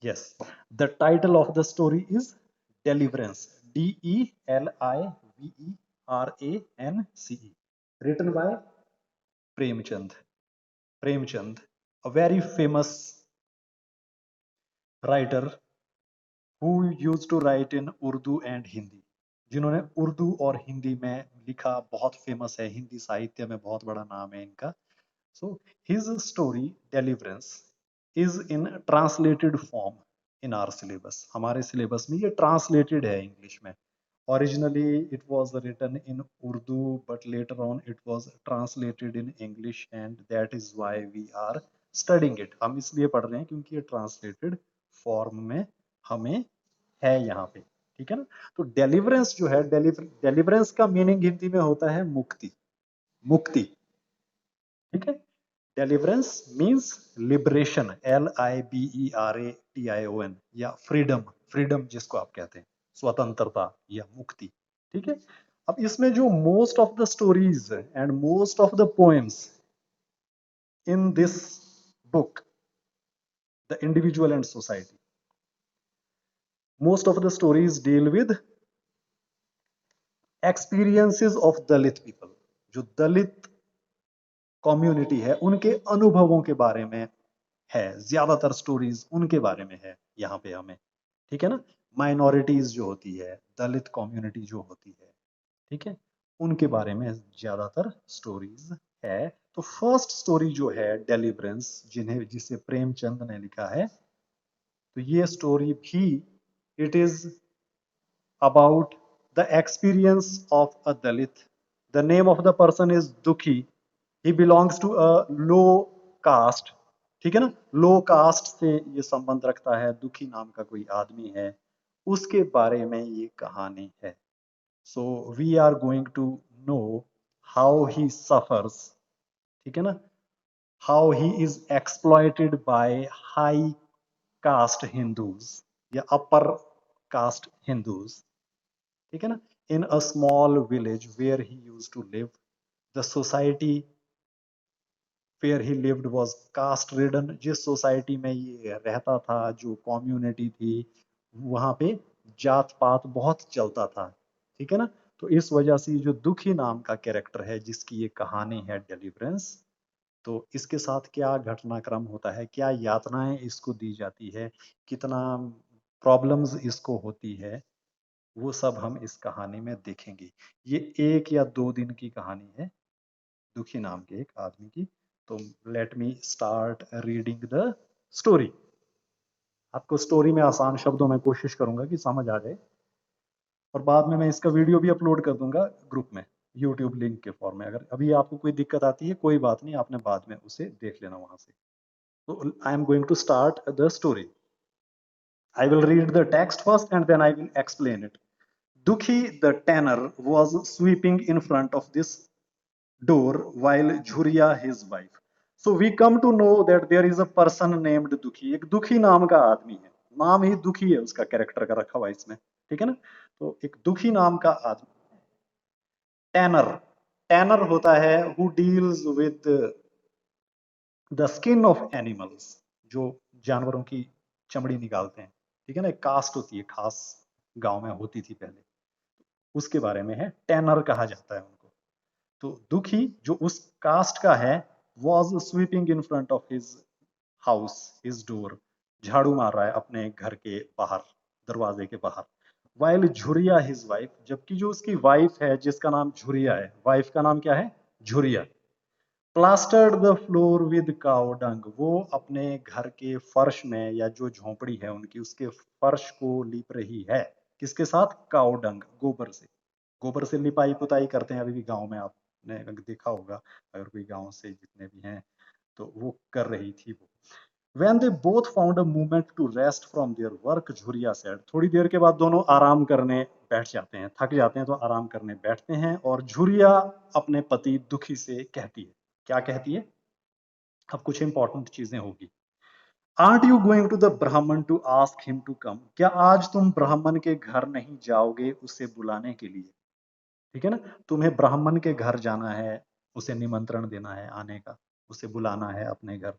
Yes, the title of the story is Deliverance. Deliverance, written by Premchand. Premchand, a very famous writer who used to write in Urdu and Hindi, जिन्होंने उर्दू और हिंदी में लिखा, बहुत famous है, हिंदी साहित्य में बहुत बड़ा नाम है इनका. So his story Deliverance is in translated form in our syllabus. हमारे syllabus में ये translated है इंग्लिश में. Originally it was written in Urdu, but later on it was translated in English, and that is why we are studying it. हम इसलिए पढ़ रहे हैं क्योंकि ये translated form में हमें है यहाँ पे. ठीक है ना. तो डेलिवरेंस जो है, डेलिवरेंस का मीनिंग हिंदी में होता है मुक्ति. मुक्ति. ठीक है. डेलिवरेंस मींस लिबरेशन, LIBERATION, या फ्रीडम. फ्रीडम जिसको आप कहते हैं, स्वतंत्रता या मुक्ति. ठीक है. अब इसमें जो most of the stories and most of the poems in this book, the individual and society, most of the stories deal with experiences of Dalit people. जो दलित कम्युनिटी है उनके अनुभवों के बारे में है, ज्यादातर स्टोरीज उनके बारे में है यहाँ पे हमें. ठीक है ना. माइनॉरिटीज जो होती है, दलित कम्युनिटी जो होती है, ठीक है, उनके बारे में ज्यादातर स्टोरीज है. तो फर्स्ट स्टोरी जो है डेलिवरेंस, जिसे प्रेमचंद ने लिखा है, तो ये स्टोरी भी it is about the experience of a Dalit. The name of the person is Dukhi. He belongs to a low caste. ठीक है ना. लो कास्ट से ये संबंध रखता है. दुखी नाम का कोई आदमी है, उसके बारे में ये कहानी है. So we are going to know how he suffers. ठीक है ना. How he is exploited by high caste Hindus या अपर कास्ट हिंदूज. ठीक है ना. In a small village where he used to live. The society where he lived was caste ridden. जिस सोसाइटी में ये रहता था, जो कम्युनिटी थी, वहां पे जात पात बहुत चलता था. ठीक है ना. तो इस वजह से जो दुखी नाम का कैरेक्टर है, जिसकी ये कहानी है डेलिवरेंस, तो इसके साथ क्या घटनाक्रम होता है, क्या यातनाएं इसको दी जाती है, कितना प्रॉब्लम्स इसको होती है, वो सब हम इस कहानी में देखेंगे. ये 1 या 2 दिन की कहानी है दुखी नाम के एक आदमी की. तो let me start reading the story. आपको स्टोरी में आसान शब्दों में कोशिश करूंगा कि समझ आ जाए, और बाद में मैं इसका वीडियो भी अपलोड कर दूंगा ग्रुप में, यूट्यूब लिंक के फॉर्म में. अगर अभी आपको कोई दिक्कत आती है, कोई बात नहीं, आपने बाद में उसे देख लेना वहां से. तो I am going to start the story. I will read the text first and then I will explain it. Dukhi the tanner was sweeping in front of this door while Jhuria his wife. So we come to know that there is a person named Dukhi. एक दुखी नाम का आदमी है. नाम ही दुखी है उसका, कैरेक्टर का रखा हुआ इसमें. ठीक है ना. तो एक दुखी नाम का आदमी. टैनर. टैनर होता है who deals with the skin of animals, जो जानवरों की चमड़ी निकालते हैं. ठीक है ना. एक कास्ट होती है, खास गांव में होती थी पहले, उसके बारे में है. टैनर कहा जाता है उनको. तो दुखी जो उस कास्ट का है, was sweeping in front of his house, his door. झाड़ू मार रहा है अपने घर के बाहर, दरवाजे के बाहर. वाइल झुरिया हिज वाइफ, जबकि जो उसकी वाइफ है, जिसका नाम झुरिया है, वाइफ का नाम क्या है, झुरिया, plastered the floor with cow dung. वो अपने घर के फर्श में, या जो झोपड़ी है उनकी, उसके फर्श को लीप रही है. किसके साथ, काउ डंग, गोबर से. गोबर से लिपाई पुताई करते हैं अभी भी गांव में, आपने देखा होगा अगर कोई गांव से जितने भी हैं, तो वो कर रही थी वो. When they both found a moment to rest from their work, झुरिया said. थोड़ी देर के बाद दोनों आराम करने बैठ जाते हैं, थक जाते हैं तो आराम करने बैठते हैं. और झुरिया अपने पति दुखी से कहती है. क्या कहती है. अब कुछ इंपॉर्टेंट चीजें होगी. Aren't you going to the Brahman to ask him to come? क्या आज तुम ब्राह्मण के घर नहीं जाओगे उसे बुलाने के लिए. ठीक है ना. तुम्हें ब्राह्मण के घर जाना है, उसे निमंत्रण देना है आने का, उसे बुलाना है अपने घर.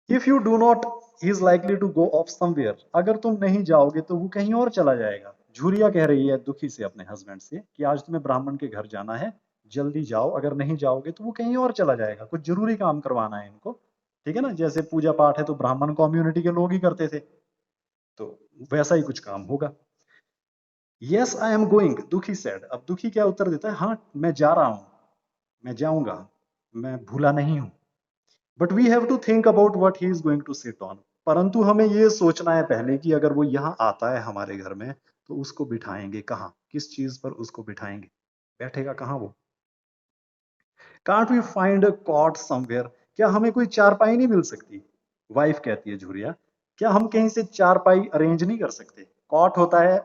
If you do not he is likely to go off somewhere, अगर तुम नहीं जाओगे तो वो कहीं और चला जाएगा। झुरिया कह रही है दुखी से अपने हस्बैंड से कि आज तुम्हें ब्राह्मण के घर जाना है, जल्दी जाओ, अगर नहीं जाओगे तो वो कहीं और चला जाएगा, कुछ जरूरी काम करवाना है इनको। ठीक है ना, जैसे पूजा पाठ है तो ब्राह्मण कम्युनिटी के लोग ही करते थे, तो वैसा ही कुछ काम होगा। यस आई एम गोइंग, दुखी सेड। अब दुखी क्या उत्तर देता है, हाँ मैं जा रहा हूं, मैं जाऊंगा, मैं भूला नहीं हूं। But we have to think about what he is going to sit on, परंतु हमें ये सोचना है पहले कि अगर वो यहाँ आता है हमारे घर में तो उसको बिठाएंगे कहाँ, किस चीज पर उसको बिठाएंगे, बैठेगा कहाँ वो। Can't we find a cot somewhere, क्या हमें कोई चारपाई नहीं मिल सकती। वाइफ कहती है झुरिया, क्या हम कहीं से चारपाई अरेंज नहीं कर सकते। कॉट होता है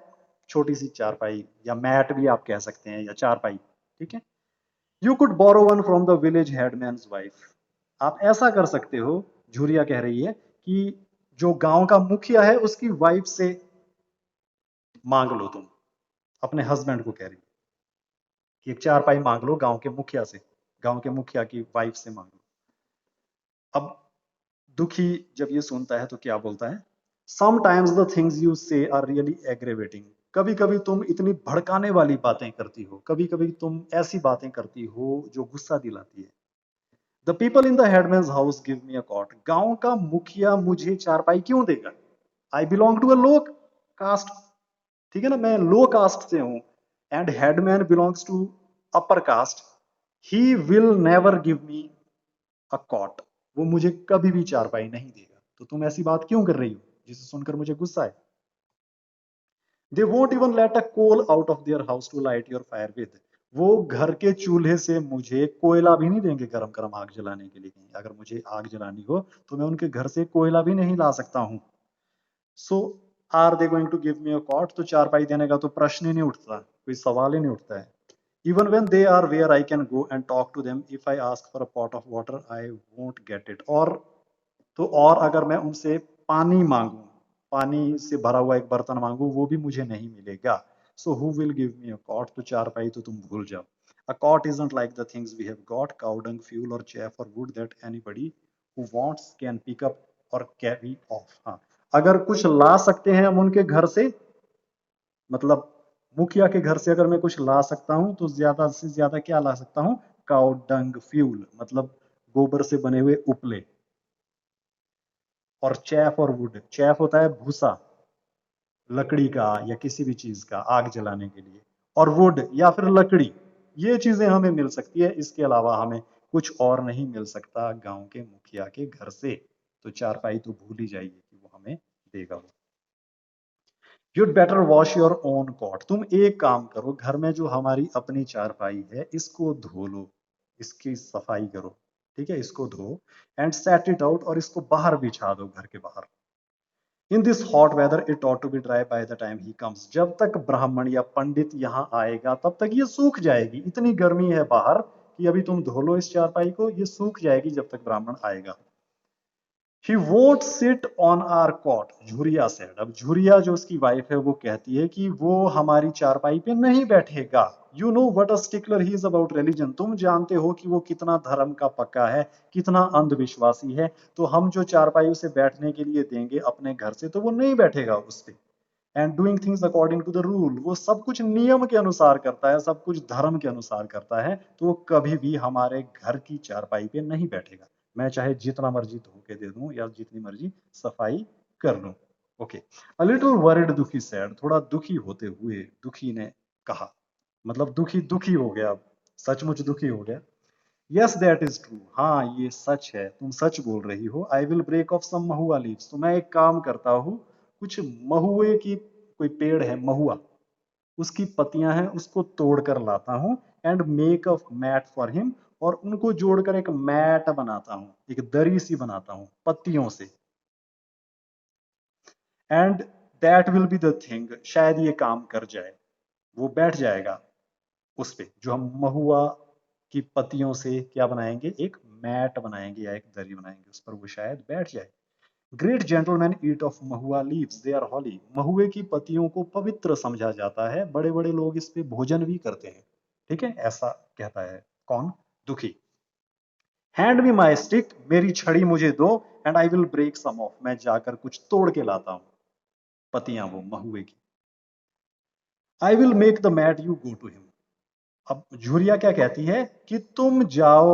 छोटी सी चारपाई, या मैट भी आप कह सकते हैं, या चारपाई। ठीक है, you could borrow one from the village headman's wife, आप ऐसा कर सकते हो, झुरिया कह रही है कि जो गांव का मुखिया है उसकी वाइफ से मांग लो तुम, अपने हस्बैंड को कह रही है कि एक चारपाई मांग लो गांव के मुखिया से, गांव के मुखिया की वाइफ से मांग लो। अब दुखी जब ये सुनता है तो क्या बोलता है, समटाइम्स द थिंग्स यू से आर रियली एग्रेवेटिंग, कभी कभी तुम इतनी भड़काने वाली बातें करती हो, कभी कभी तुम ऐसी बातें करती हो जो गुस्सा दिलाती है। The people in the headman's house give me a cot, गांव का मुखिया मुझे चारपाई क्यों देगा। I belong to a low caste, ठीक है ना, मैं लो कास्ट से हूं, and headman belongs to upper caste, he will never give me a cot, वो मुझे कभी भी चारपाई नहीं देगा, तो तुम ऐसी बात क्यों कर रही हो जिसे सुनकर मुझे गुस्सा है। They won't even let a coal out of their house to light your fire with, वो घर के चूल्हे से मुझे कोयला भी नहीं देंगे गरम गरम आग जलाने के लिए, कहीं अगर मुझे आग जलानी हो तो मैं उनके घर से कोयला भी नहीं ला सकता हूँ। So are they going to give me a cot, तो चारपाई देने का तो प्रश्न ही नहीं उठता, कोई सवाल ही नहीं उठता है। Even when they are where I can go and talk to them, if I ask for a pot of water I won't get it, और तो और अगर मैं उनसे पानी मांगू, पानी से भरा हुआ एक बर्तन मांगू, वो भी मुझे नहीं मिलेगा। So who will give me a cot, तो चारपाई तो तुम भूल जाओ। A cot isn't like the things we have got, cow dung, fuel और चैफ और wood that anybody who wants can pick up और कैरी ऑफ। हाँ, अगर कुछ ला सकते हैं हम उनके घर से, मतलब मुखिया के घर से अगर मैं कुछ ला सकता हूँ तो ज्यादा से ज्यादा क्या ला सकता हूँ, काउ डंग फ्यूल, मतलब गोबर से बने हुए उपले, और चैफ और वुड, चैफ होता है भूसा लकड़ी का या किसी भी चीज का आग जलाने के लिए, और वुड या फिर लकड़ी, ये चीजें हमें मिल सकती है, इसके अलावा हमें कुछ और नहीं मिल सकता गांव के मुखिया के घर से। तो चारपाई तो भूल ही जाइए कि वो हमें देगा वो। You'd better wash your own cot, तुम एक काम करो, घर में जो हमारी अपनी चारपाई है इसको धो लो, इसकी सफाई करो, ठीक है, इसको धो, एंड सेट इट आउट, और इसको बाहर बिछा दो घर के बाहर। In this hot weather it ought to be dry by the time he comes, जब तक ब्राह्मण या पंडित यहाँ आएगा तब तक ये सूख जाएगी, इतनी गर्मी है बाहर कि अभी तुम धो लो इस चारपाई को, ये सूख जाएगी जब तक ब्राह्मण आएगा। He won't sit on our cot, झुरिया said। अब झुरिया जो उसकी वाइफ है वो कहती है कि वो हमारी चारपाई पे नहीं बैठेगा। You know what a stickler he is about religion, तुम जानते हो कि वो कितना धर्म का पक्का है, कितना अंधविश्वासी है, तो हम जो चारपाई उसे बैठने के लिए देंगे अपने घर से तो वो नहीं बैठेगा उस पे। And doing things according to the rule, वो सब कुछ नियम के अनुसार करता है, सब कुछ धर्म के अनुसार करता है, तो वो कभी भी हमारे घर की चारपाई पे नहीं बैठेगा, मैं चाहे जितना मर्जी धो के दे दूं या जितनी मर्जी सफाई कर लूं। ओके, अ लिटिल वरिड दुखी सैड, थोड़ा दुखी होते हुए दुखी ने कहा, मतलब दुखी दुखी हो गया, सचमुच दुखी हो गया। यस दैट इज ट्रू, हाँ ये सच है, तुम सच बोल रही हो। I will break off some mahua leaves, तो मैं एक काम करता हूँ, कुछ महुए की, कोई पेड़ है महुआ, उसकी पत्तियां हैं उसको तोड़कर लाता हूँ, and make a mat for him, और उनको जोड़कर एक मैट बनाता हूँ, एक दरी सी बनाता हूँ पत्तियों से। And that will be the thing, शायद ये काम कर जाए, वो बैठ जाएगा उस पे, जो हम महुआ की पत्तियों से क्या बनाएंगे, एक मैट बनाएंगे या एक दरी बनाएंगे, उस पर वो शायद बैठ जाए। Great gentleman eat off mahua leaves, they are holy, महुए की पत्तियों को पवित्र समझा जाता है, बड़े बड़े लोग इस पे भोजन भी करते हैं। ठीक है, ऐसा कहता है कौन, दुखी। हैंड मी माई स्टिक, मेरी छड़ी मुझे दो, and I will break some off, मैं जाकर कुछ तोड़ के लाता हूं, पत्तियां वो महुए की। I will make the mat you go to him. अब झुरिया क्या कहती है कि तुम जाओ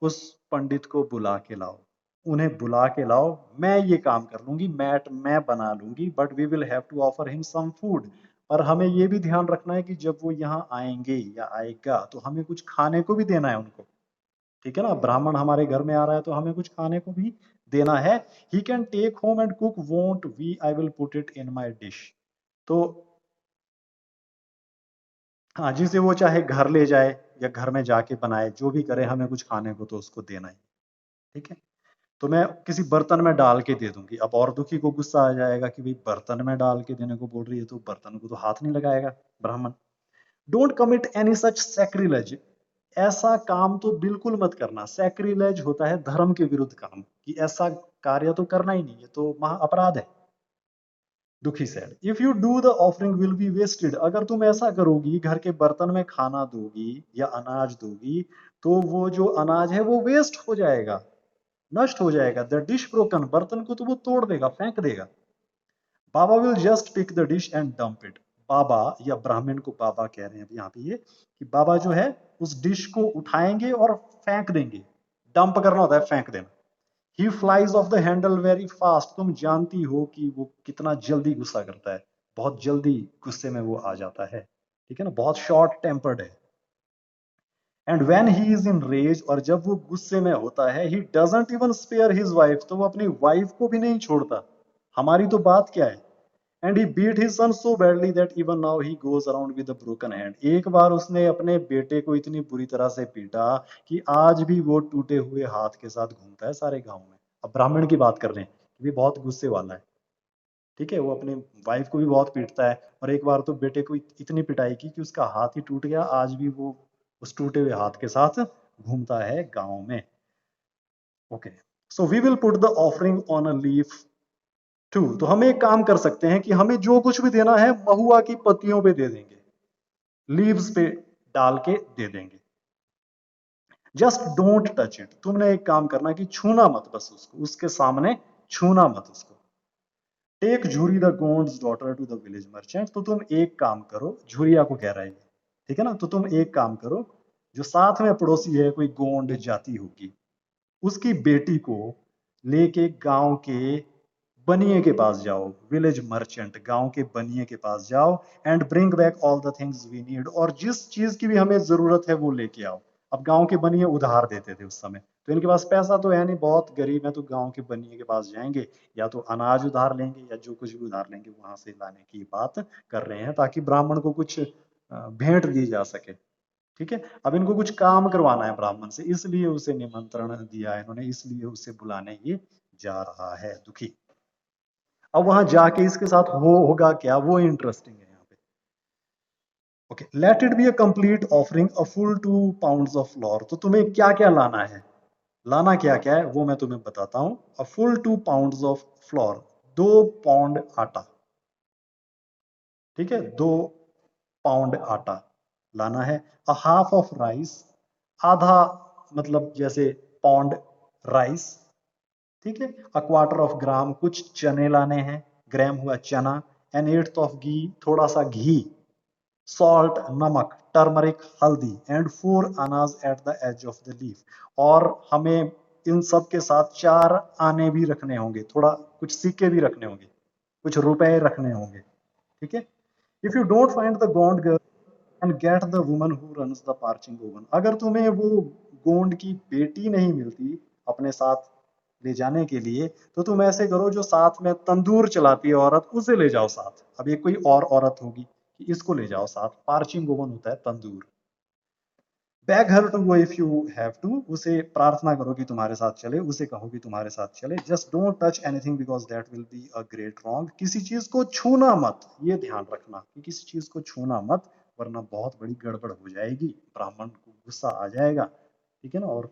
उस पंडित को बुला के लाओ, उन्हें बुला के लाओ, मैं ये काम कर लूंगी, मैट मैं बना लूंगी, but we will have to offer him some food. पर हमें ये भी ध्यान रखना है कि जब वो यहाँ आएंगे या आएगा तो हमें कुछ खाने को भी देना है उनको, ठीक है ना, ब्राह्मण हमारे घर में आ रहा है तो हमें कुछ खाने को भी देना है। He can take home and cook, won't we, I will put it in my dish. तो हाँ, जिसे वो चाहे घर ले जाए या घर में जाके बनाए, जो भी करे, हमें कुछ खाने को तो उसको देना ही, ठीक है। तो मैं किसी बर्तन में डाल के दे दूंगी। अब और दुखी को गुस्सा आ जाएगा कि भाई बर्तन में डाल के देने को बोल रही है, तो बर्तन को तो हाथ नहीं लगाएगा ब्राह्मण। Don't commit any such sacrilege, ऐसा काम तो बिल्कुल मत करना। सैक्रिलेज होता है धर्म के विरुद्ध काम, कि ऐसा कार्य तो करना ही नहीं, है तो महा अपराध है। Dukhi said, if you do the offering will be wasted, अगर तुम ऐसा करोगी, घर के बर्तन में खाना दोगी या अनाज दोगी, तो वो जो अनाज है वो वेस्ट हो जाएगा, नष्ट हो जाएगा। द डिश ब्रोकन, बर्तन को तो वो तोड़ देगा, फेंक देगा। Baba will just pick the dish and dump it, Baba या ब्राह्मण को बाबा कह रहे हैं यहाँ पे ये, कि बाबा जो है उस डिश को उठाएंगे और फेंक देंगे। डंप करना होता है फेंक देना। He flies off the handle very fast, तुम जानती हो कि वो कितना जल्दी गुस्सा करता है, बहुत जल्दी गुस्से में वो आ जाता है, ठीक है ना, बहुत शॉर्ट टेम्पर्ड है। And when he is in rage, और जब वो गुस्से में होता है, he doesn't even spare his wife, तो वो अपनी वाइफ को भी नहीं छोड़ता। हमारी तो बात क्या है। And he beat his son so badly that even now he goes around with a broken hand, एक बार उसने अपने बेटे को इतनी बुरी तरह से पीटा कि आज भी वो टूटे हुए हाथ के साथ घूमता है सारे गांव में। अब ब्राह्मण की बात कर रहे हैं, ये बहुत गुस्से वाला है, ठीक है, वो अपने वाइफ को भी बहुत पीटता है, और एक बार तो बेटे को इतनी पिटाई की कि उसका हाथ ही टूट गया, आज भी वो उस टूटे हुए हाथ के साथ घूमता है गांव में। Okay, so we will put the offering on a leaf too, तो हम एक काम कर सकते हैं कि हमें जो कुछ भी देना है महुआ की पत्तियों पे दे देंगे, लीव्स पे डाल के दे देंगे। जस्ट डोंट टच इट, तुमने एक काम करना कि छूना मत, बस उसको, उसके सामने छूना मत उसको। Take Jhuri the Gond's daughter to the village merchant, तो तुम एक काम करो, झुरिया को कह रहा है, ठीक है ना, तो तुम एक काम करो, जो साथ में पड़ोसी है, कोई गोंड जाति होगी, उसकी बेटी को लेके गांव के बनिए के पास जाओ, विलेज मर्चेंट, गांव के बनिए के पास जाओ, and bring back all the things we need, और जिस चीज की भी हमें जरूरत है वो लेके आओ। अब गांव के बनिए उधार देते थे उस समय, तो इनके पास पैसा तो है नहीं, बहुत गरीब है, तो गांव के बनिए के पास जाएंगे, या तो अनाज उधार लेंगे या जो कुछ भी उधार लेंगे वहां से लाने की बात कर रहे हैं, ताकि ब्राह्मण को कुछ भेंट दी जा सके, ठीक है। अब इनको कुछ काम करवाना है ब्राह्मण से, इसलिए उसे निमंत्रण दिया है इन्होंने, इसलिए उसे बुलाने ये जा रहा है दुखी। अब वहां जाके इसके साथ होगा क्या, वो इंटरेस्टिंग है यहाँ पे। Okay, let it be a complete offering, a full 2 pounds of floor, तो तुम्हें क्या क्या लाना है, लाना क्या क्या है वो मैं तुम्हें बताता हूं। A full 2 pounds of floor, 2 pound आटा, ठीक है, 2 पाउंड आटा लाना है। अ हाफ ऑफ राइस, आधा, मतलब जैसे पाउंड राइस, ठीक है। अ क्वार्टर ऑफ ग्राम, कुछ चने लाने हैं, ग्राम हुआ चना। एन एट्थ ऑफ घी, थोड़ा सा घी। सॉल्ट, नमक। टर्मरिक, हल्दी। And 4 anaj at the edge of the leaf, और हमें इन सब के साथ 4 आने भी रखने होंगे, थोड़ा कुछ सिक्के भी रखने होंगे, कुछ रुपए रखने होंगे, ठीक है। If you don't find the Gond girl and get the woman who runs the पार्चिंग oven, अगर तुम्हें वो गोंड की बेटी नहीं मिलती अपने साथ ले जाने के लिए, तो तुम ऐसे करो, जो साथ में तंदूर चलाती है औरत, उसे ले जाओ साथ। अब ये कोई और औरत होगी कि इसको ले जाओ साथ, पार्चिंग ओवन होता है तंदूर। Beg her to go if you have to, उसे प्रार्थना करो कि तुम्हारे साथ चले, उसे कहो कि तुम्हारे साथ चले। Just don't touch anything because that will be a great wrong, किसी चीज को छूना मत, ये ध्यान रखना कि किसी चीज को छूना मत, वरना बहुत बड़ी गड़बड़ हो जाएगी, ब्राह्मण को गुस्सा आ जाएगा, ठीक है ना, और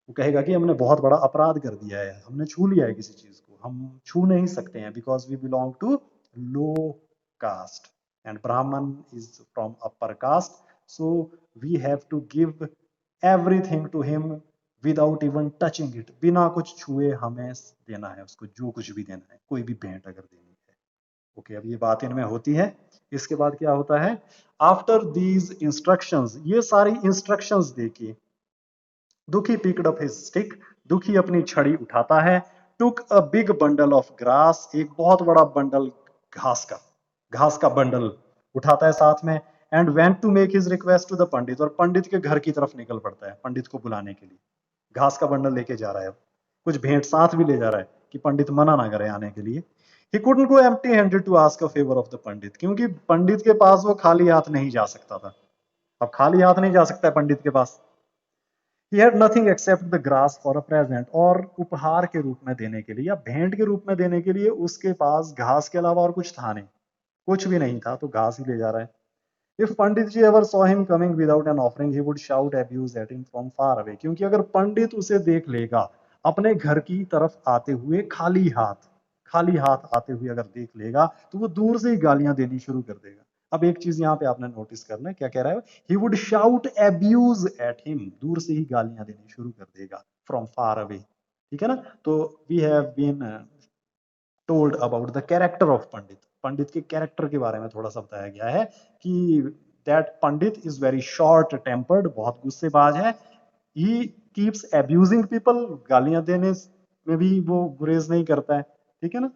वो कहेगा कि हमने बहुत बड़ा अपराध कर दिया है, हमने छू लिया है किसी चीज को, हम छू नहीं सकते हैं, because we belong to low caste and Brahmin is from upper caste, so we have to give everything to him without even touching it, बिना कुछ छुए हमें देना है उसको, जो कुछ भी देना है, कोई भी भेंट अगर देनी है। ओके, अब ये बात इनमें होती है। इसके बाद क्या होता है, आफ्टर दीज इंस्ट्रक्शंस, ये सारी इंस्ट्रक्शंस देखिए, दुखी पिकड अप हिज स्टिक, दुखी अपनी छड़ी उठाता है, took a big bundle of grass, एक बहुत बड़ा बंडल घास का बंडल उठाता है साथ में, and went to make his request to the pandit, और पंडित के घर की तरफ निकल पड़ता है पंडित को बुलाने के लिए। घास का बंडल लेके जा रहा है, कुछ भेंट साथ भी ले जा रहा है कि पंडित मना ना करे आने के लिए। He couldn't go empty handed to ask a favor of the पंडित, क्योंकि पंडित के पास वो खाली हाथ नहीं जा सकता था। अब खाली हाथ नहीं जा सकता है पंडित के पास। He had nothing except the grass for a present, और उपहार के रूप में देने के लिए या भेंट के रूप में देने के लिए उसके पास घास के अलावा और कुछ था नहीं, कुछ भी नहीं था, तो घास ही ले जा रहा है। If Pandit ji ever saw him coming without an offering, he would shout abuse at him from far away, क्योंकि अगर पंडित उसे देख लेगा अपने घर की तरफ आते हुए खाली हाथ आते हुए अगर देख लेगा, तो वो दूर से ही गालियां देनी शुरू कर देगा। अब एक चीज यहाँ पे आपने नोटिस करना है, क्या कह रहा है, he would shout abuse at him, दूर से ही गालियां देनी शुरू कर देगा, फ्रॉम फार अवे। ठीक है ना। तो we have been told about the character of pandit, पंडित के कैरेक्टर के बारे में थोड़ा सा बताया गया है कि that Pandit is very short tempered, बहुत गुस्सेबाज है। ही कीप्स एब्यूजिंग पीपल, गालियां देने में भी वो गुरेज नहीं करता है। ठीक है ना।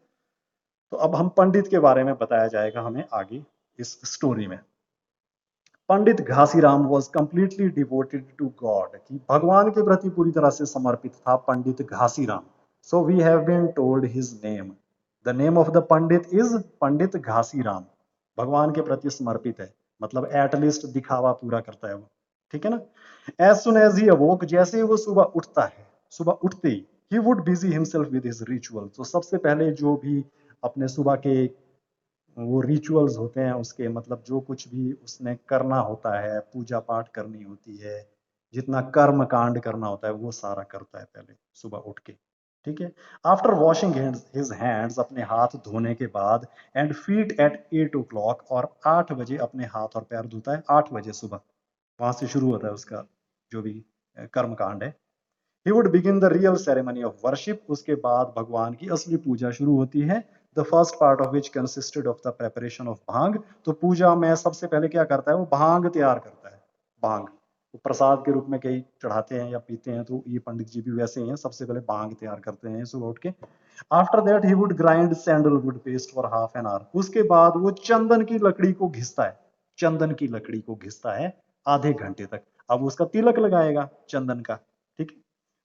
तो अब हम पंडित के बारे में बताया जाएगा हमें आगे इस स्टोरी में। Pandit Ghasiram was completely devoted to God, कि भगवान के प्रति पूरी तरह से समर्पित था Pandit Ghasiram. So we have been told his name, the name of the pandit is Pandit Ghasiram. भगवान के प्रति समर्पित है, मतलब एटलीस्ट दिखावा पूरा करता है वो। ठीक है ना। एज सुन एज ही अवोक, जैसे ही वो सुबह उठता है, सुबह उठते ही he would busy himself with his ritual, तो सबसे पहले जो भी अपने सुबह के वो रिचुअल्स होते हैं उसके, मतलब जो कुछ भी उसने करना होता है, पूजा पाठ करनी होती है, जितना कर्म कांड करना होता है वो सारा करता है पहले सुबह उठ के। ठीक है। आफ्टर वॉशिंग हिज हैंड्स, अपने हाथ धोने के बाद, एंड फीट एट 8 o'clock, और 8 बजे अपने हाथ और पैर धोता है, 8 बजे सुबह, वहां से शुरू होता है उसका जो भी कर्म कांड है। He would begin the real ceremony of worship, उसके बाद भगवान की असली पूजा शुरू होती है। The first part of which consisted of the preparation of भांग, तो पूजा में सबसे पहले क्या करता है, वो भांग तैयार करता है। भांग वो प्रसाद के रूप में कई चढ़ाते हैं या पीते हैं, तो ये पंडित जी भी वैसे ही हैं, सबसे पहले भांग तैयार करते हैं सुबह उठ के। After that he would grind sandalwood paste for half an hour, उसके बाद वो चंदन की लकड़ी को घिसता है, चंदन की लकड़ी को घिसता है आधे घंटे तक। अब उसका तिलक लगाएगा चंदन का। ठीक है।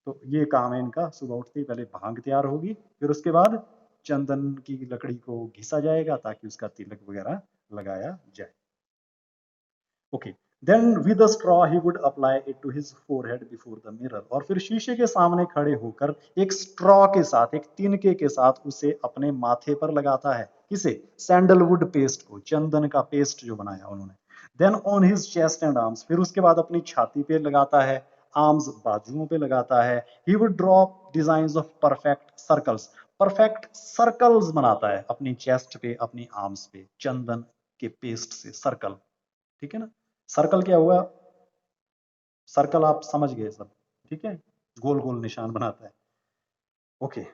तो ये काम है इनका, सुबह उठते ही पहले भांग तैयार होगी, फिर उसके बाद चंदन की लकड़ी को घिसा जाएगा ताकि उसका तिलक वगैरह लगाया जाए। Okay, then with a straw he would apply it to his forehead before the mirror, और फिर शीशे के सामने खड़े होकर एक स्ट्रॉ के साथ, एक तिनके के साथ उसे अपने माथे पर लगाता है। किसे, सैंडलवुड पेस्ट को, चंदन का पेस्ट जो बनाया उन्होंने। Then on his chest and arms, फिर उसके बाद अपनी छाती पे लगाता है, आर्म्स बाजुओं पे लगाता है। He would draw designs of perfect circles, perfect circles बनाता है अपनी चेस्ट पे, अपनी आर्म्स पे, चंदन के पेस्ट से सर्कल। ठीक है ना। सर्कल क्या हुआ, सर्कल आप समझ गए सब। ठीक है, गोल गोल निशान बनाता है। Okay.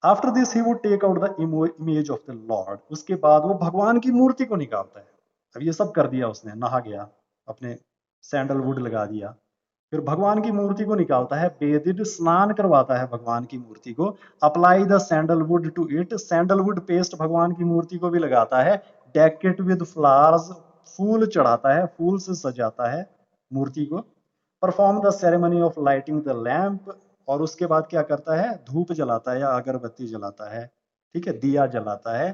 After this he would take out the image of the lord, उसके बाद वो भगवान की मूर्ति को निकालता है। अब ये सब कर दिया उसने, नहा गया, अपने सैंडलवुड लगा दिया, फिर भगवान की मूर्ति को निकालता है, बेदिड स्नान करवाता है भगवान की मूर्ति को। Apply the sandalwood to it, sandalwood paste भगवान की मूर्ति को भी लगाता है। डेक इट विद फ्लावर्स, फूल चढ़ाता है, फूल से सजाता है मूर्ति को। Perform the ceremony of lighting the lamp, और उसके बाद क्या करता है, धूप जलाता है या अगरबत्ती जलाता है। ठीक है, दिया जलाता है।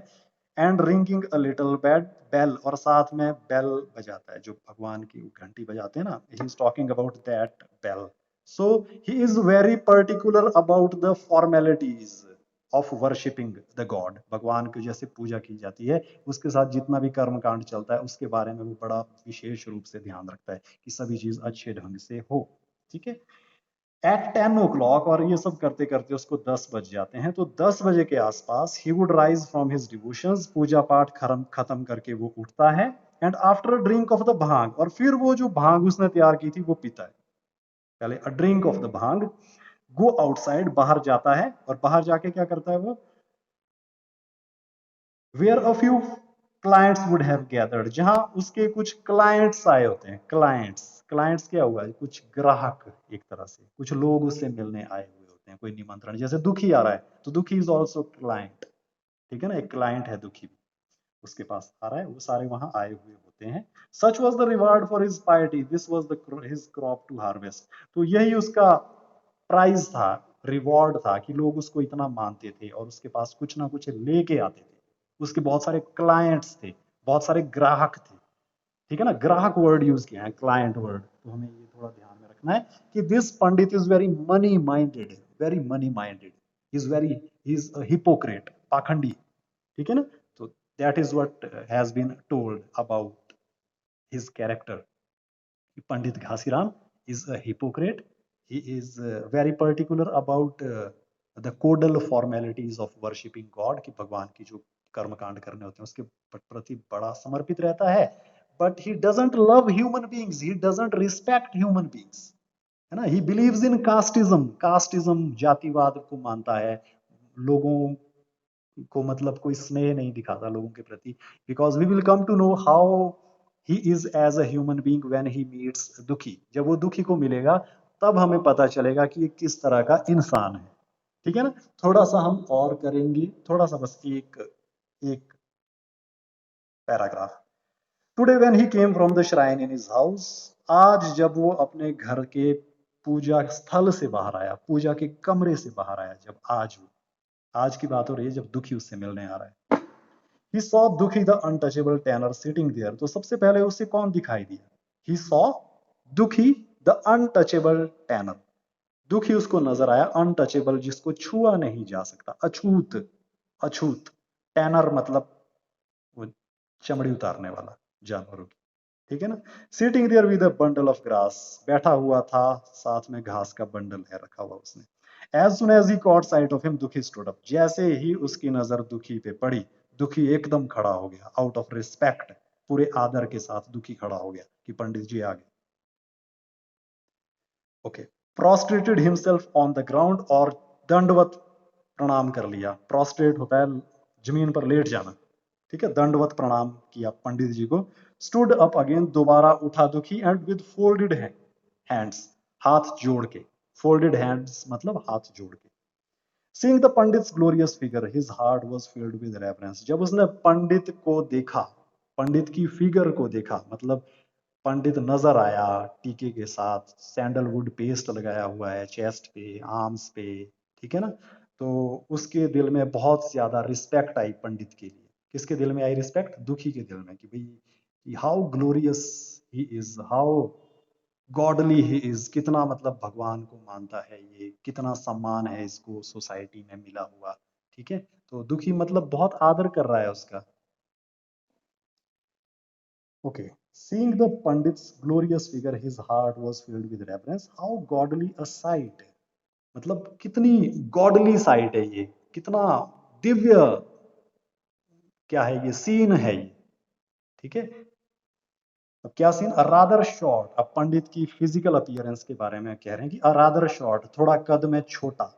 And ringing a little bell, और साथ में बेल बजाता है, जो भगवान की घंटी बजाते हैं ना, he is talking about that bell. So he is very particular about the formalities of worshipping the god, भगवान की जैसे पूजा की जाती है उसके साथ जितना भी कर्म कांड चलता है उसके बारे में वो बड़ा विशेष रूप से ध्यान रखता है कि सभी चीज अच्छे ढंग से हो। ठीक है। एट 10 o'clock, और ये सब करते करते उसको 10 बज जाते हैं, तो 10 बजे के आसपास he would rise from his devotions, पूजा पाठ खत्म करके वो उठता है। And after drink of the bhang, और फिर वो जो भांग उसने तैयार की थी वो पीता है। पहले a drink of the bhang, go outside, बाहर जाता है, और बाहर जाके क्या करता है वो, where a few clients would have gathered, जहां उसके कुछ क्लाइंट्स आए होते हैं। क्लाइंट्स, क्लाइंट्स क्या हुआ, कुछ ग्राहक, एक तरह से कुछ लोग उससे मिलने आए हुए होते हैं, कोई निमंत्रण, जैसे दुखी आ रहा है तो दुखी इज ऑल्सो क्लाइंट, ठीक है ना, एक क्लाइंट है दुखी भी, उसके पास आ रहा है, वो सारे वहां आए हुए होते हैं। Such was the reward for his party, this was the his crop to harvest, तो यही उसका प्राइज था, रिवॉर्ड था, कि लोग उसको इतना मानते थे और उसके पास कुछ ना कुछ लेके आते थे। उसके बहुत सारे क्लाइंट्स थे, बहुत सारे ग्राहक थे, ठीक है ना, ग्राहक वर्ड यूज किया है, क्लाइंट वर्ड, तो हमें ये थोड़ा ध्यान में रखना है कि this pandit is very money minded, very money minded, is very, is hypocrite, पाखंडी, ठीक है ना। तो that is what has been told about his character. Pandit Ghasiram is a hypocrite. He is very particular about the codal formalities of worshipping God, कि भगवान की जो कर्म कांड करने होते हैं उसके प्रति बड़ा समर्पित रहता है, but he doesn't love human beings, he doesn't respect human beings, है ना। he believes in casteism, casteism जातिवाद को मानता है, लोगों को मतलब कोई स्नेह नहीं दिखाता लोगों के प्रति, because we will come to know how he is as a human being when he meets Dukhi, जब वो दुखी को मिलेगा तब हमें पता चलेगा कि ये किस तरह का इंसान है, ठीक है ना। थोड़ा सा हम और करेंगे, थोड़ा सा बस एक एक paragraph. Today when he came from the shrine in his house, आज जब वो अपने घर के पूजा स्थल से बाहर आया, पूजा के कमरे से बाहर आया, जब आज वो, आज की बात हो रही है जब दुखी उससे मिलने आ रहा है। He saw Dukhi the untouchable tanner sitting there, तो सबसे पहले उसे कौन दिखाई दिया, He saw Dukhi the untouchable tanner, दुखी उसको नजर आया, अनटचेबल जिसको छुआ नहीं जा सकता, अछूत, अछूत, टैनर मतलब वो चमड़ी उतारने वाला जानवरों की, ठीक है ना। Sitting there with a bundle of grass, बैठा हुआ था, साथ में घास का बंडल है रखा हुआ उसने। As soon as he caught sight of him, Dukhi stood up, जैसे ही उसकी नजर दुखी पे पड़ी, दुखी एकदम खड़ा हो गया, आउट ऑफ रिस्पेक्ट, पूरे आदर के साथ दुखी खड़ा हो गया कि पंडित जी आ गए। Okay, prostrated himself on the ground, और दंडवत प्रणाम कर लिया, प्रोस्ट्रेट होता है जमीन पर लेट जाना, ठीक है, दंडवत प्रणाम किया पंडित जी को। स्टूड अप अगेन, दोबारा उठा दुखी, एंड विद फोल्डेड हैंड्स, हाथ जोड़ के, फोल्डेड हैंड्स मतलब हाथ जोड़ के। Seeing the pandits glorious figure, his heart was filled with reverence, जब उसने पंडित को देखा, पंडित की फिगर को देखा, मतलब पंडित नजर आया टीके के साथ, सैंडलवुड पेस्ट लगाया हुआ है चेस्ट पे, आर्म्स पे, ठीक है ना, तो उसके दिल में बहुत ज्यादा रिस्पेक्ट आई पंडित के लिए। किसके दिल में आई रिस्पेक्ट, दुखी के दिल में, कि भाई how glorious he is, how godly he is, कितना मतलब भगवान को मानता है ये, कितना सम्मान है इसको सोसाइटी में मिला हुआ, ठीक है। तो दुखी मतलब बहुत आदर कर रहा है उसका। Okay, seeing the pandit's glorious figure, his heart was filled with reverence. How godly a sight, मतलब कितनी गॉडली साइट है ये, कितना दिव्य, क्या है ये, सीन है ये, ठीक है। अब क्या सीन, अरादर शॉर्ट, अब पंडित की फिजिकल अपीयरेंस के बारे में कह रहे हैं कि अरादर शॉर्ट, थोड़ा कद में छोटा,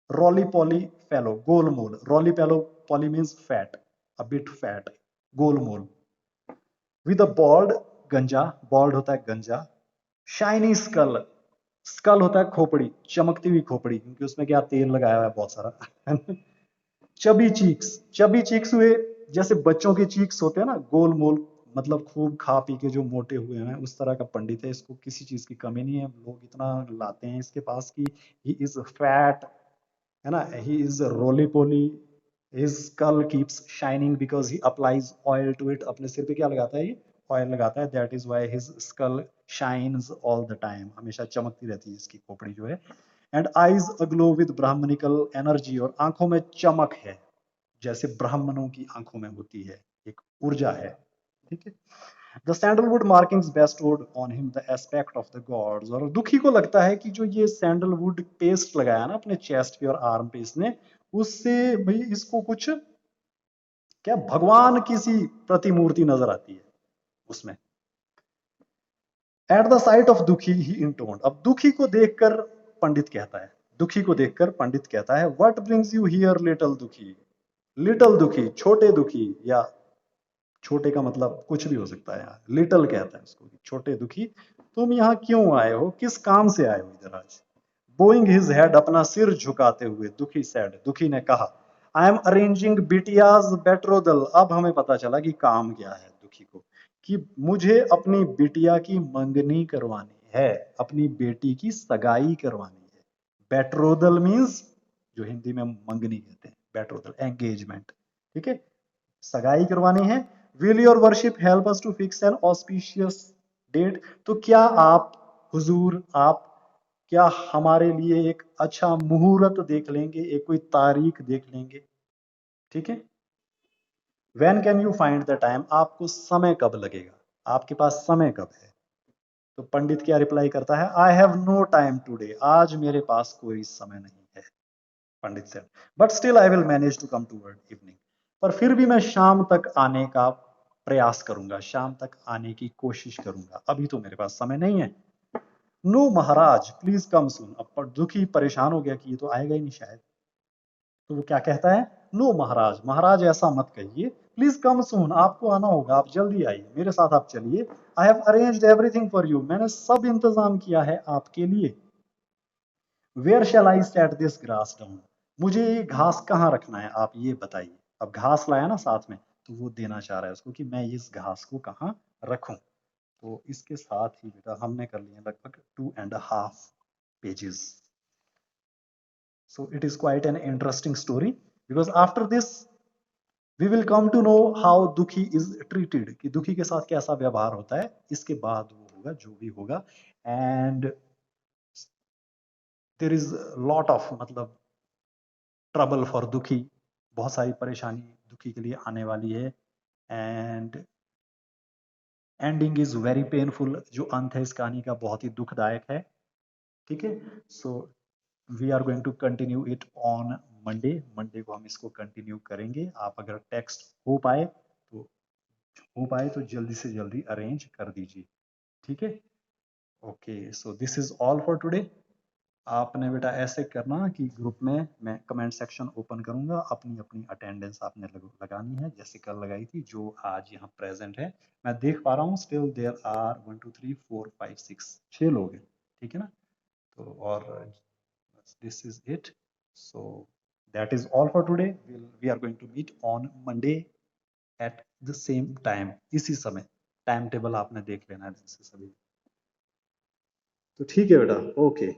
रोली पॉली फेलो, गोलमोल, रोली पेलो poly means fat, a bit fat, गोलमोल, विद अ बॉल्ड, गंजा, बॉल्ड होता है गंजा, शाइनी स्कल, स्कल होता है खोपड़ी, चमकती हुई खोपड़ी, क्योंकि उसमें क्या तेल लगाया हुआ है बहुत सारा। चबी चीक्स, चबी चीक्स हुए जैसे बच्चों के चीक्स होते हैं ना, गोल मोल, मतलब खूब खा पी के जो मोटे हुए हैं, उस तरह का पंडित है, इसको किसी चीज की कमी नहीं है, लोग इतना लाते हैं इसके पास कि ही इज फैट, है ना, he is roly poly, his skull keeps shining because he applies oil to it, अपने सिर पे क्या लगाता है ये, ऑयल लगाता है, that is why his skull shines all the time, हमेशा चमकती रहती है इसकी खोपड़ी जो है। And eyes aglow with brahmanical energy, और आंखों में चमक है, जैसे ब्राह्मणों की आंखों में होती है, एक ऊर्जा है, ठीक है। The sandalwood markings bestowed on him the aspect of the gods, और दुखी को लगता है कि जो ये सैंडलवुड पेस्ट लगाया ना अपने चेस्ट पे और आर्म पे इसने, उससे भाई इसको कुछ क्या भगवान की सी प्रतिमूर्ति नजर आती है उसमें। एट द साइट ऑफ दुखी ही इंटोन्ड। अब दुखी को देखकर पंडित कहता है, दुखी को देखकर पंडित कहता है, what brings you here little दुखी। लिटिल दुखी, छोटे दुखी, या छोटे का मतलब कुछ भी हो सकता है, यहाँ लिटिल कहता है उसको, छोटे दुखी तुम यहाँ क्यों आए हो, किस काम से आए हो इधर आज। बोइंग हिज हेड, अपना सिर झुकाते हुए, दुखी सेड, दुखी ने कहा, आई एम अरेंजिंग बिटियाज बेट्रोदल। अब हमें पता चला कि काम क्या है दुखी को, कि मुझे अपनी बिटिया की मंगनी करवानी है, अपनी बेटी की सगाई करवानी है। बेट्रोदल मीन्स जो हिंदी में मंगनी कहते हैं, बेट्रोदल एंगेजमेंट, ठीक है, सगाई करवानी है। Will your worship help us to fix an auspicious date. तो क्या आप हुजूर, आप क्या हमारे लिए एक अच्छा मुहूर्त देख लेंगे, एक कोई तारीख देख लेंगे, ठीक है। When can you find the time, आपको समय कब लगेगा, आपके पास समय कब है। तो पंडित क्या रिप्लाई करता है, I have no time today, आज मेरे पास कोई समय नहीं है। पंडित से, but still I will manage to come toward evening. पर फिर भी मैं शाम तक आने का प्रयास करूंगा, शाम तक आने की कोशिश करूंगा, अभी तो मेरे पास समय नहीं है। नो महाराज प्लीज कम सून। अब दुखी परेशान हो गया कि ये तो आएगा ही नहीं शायद, तो वो क्या कहता है, नो महाराज, महाराज ऐसा मत कहिए, प्लीज कम सून, आपको आना होगा, आप जल्दी आइए, मेरे साथ आप चलिए। I have arranged everything for you, मैंने सब इंतजाम किया है आपके लिए। Where shall I set this grass down, मुझे ये घास कहाँ रखना है, आप ये बताइए। अब घास लाया ना साथ में, तो वो देना चाह रहा है उसको कि मैं इस घास को कहाँ रखूं। तो इसके साथ ही बेटा हमने कर लिए लगभग 2.5 pages. So it is quite an interesting story, because after this we will come to know how Dukhi is treated, कि दुखी के साथ कैसा व्यवहार होता है, इसके बाद वो होगा जो भी होगा। And there is lot of मतलब ट्रबल फॉर दुखी, बहुत सारी परेशानी दुखी के लिए आने वाली है। And ending is very painful, जो अंत है इस कहानी का बहुत ही दुखदायक है, ठीक है। So we are going to continue it on Monday, Monday को हम इसको कंटिन्यू करेंगे। आप अगर टेक्स्ट हो पाए तो जल्दी से जल्दी अरेंज कर दीजिए, ठीक है। Okay, so this is all for today. आपने बेटा ऐसे करना कि ग्रुप में मैं कमेंट सेक्शन ओपन करूंगा, अपनी अपनी अटेंडेंस आपने लगानी है, जैसे कल लगाई थी, जो आज यहाँ प्रेजेंट है। मैं देख पा रहा हूँ स्टिल देयर आर 1 2 3 4 5 6 6 लोग हैं, ठीक है ना। तो और this is it. So that is all for today. We are going to meet on Monday at the same time, इसी समय। टाइम टेबल आपने देख लेना है जैसे सभी। तो ठीक है बेटा, ओके।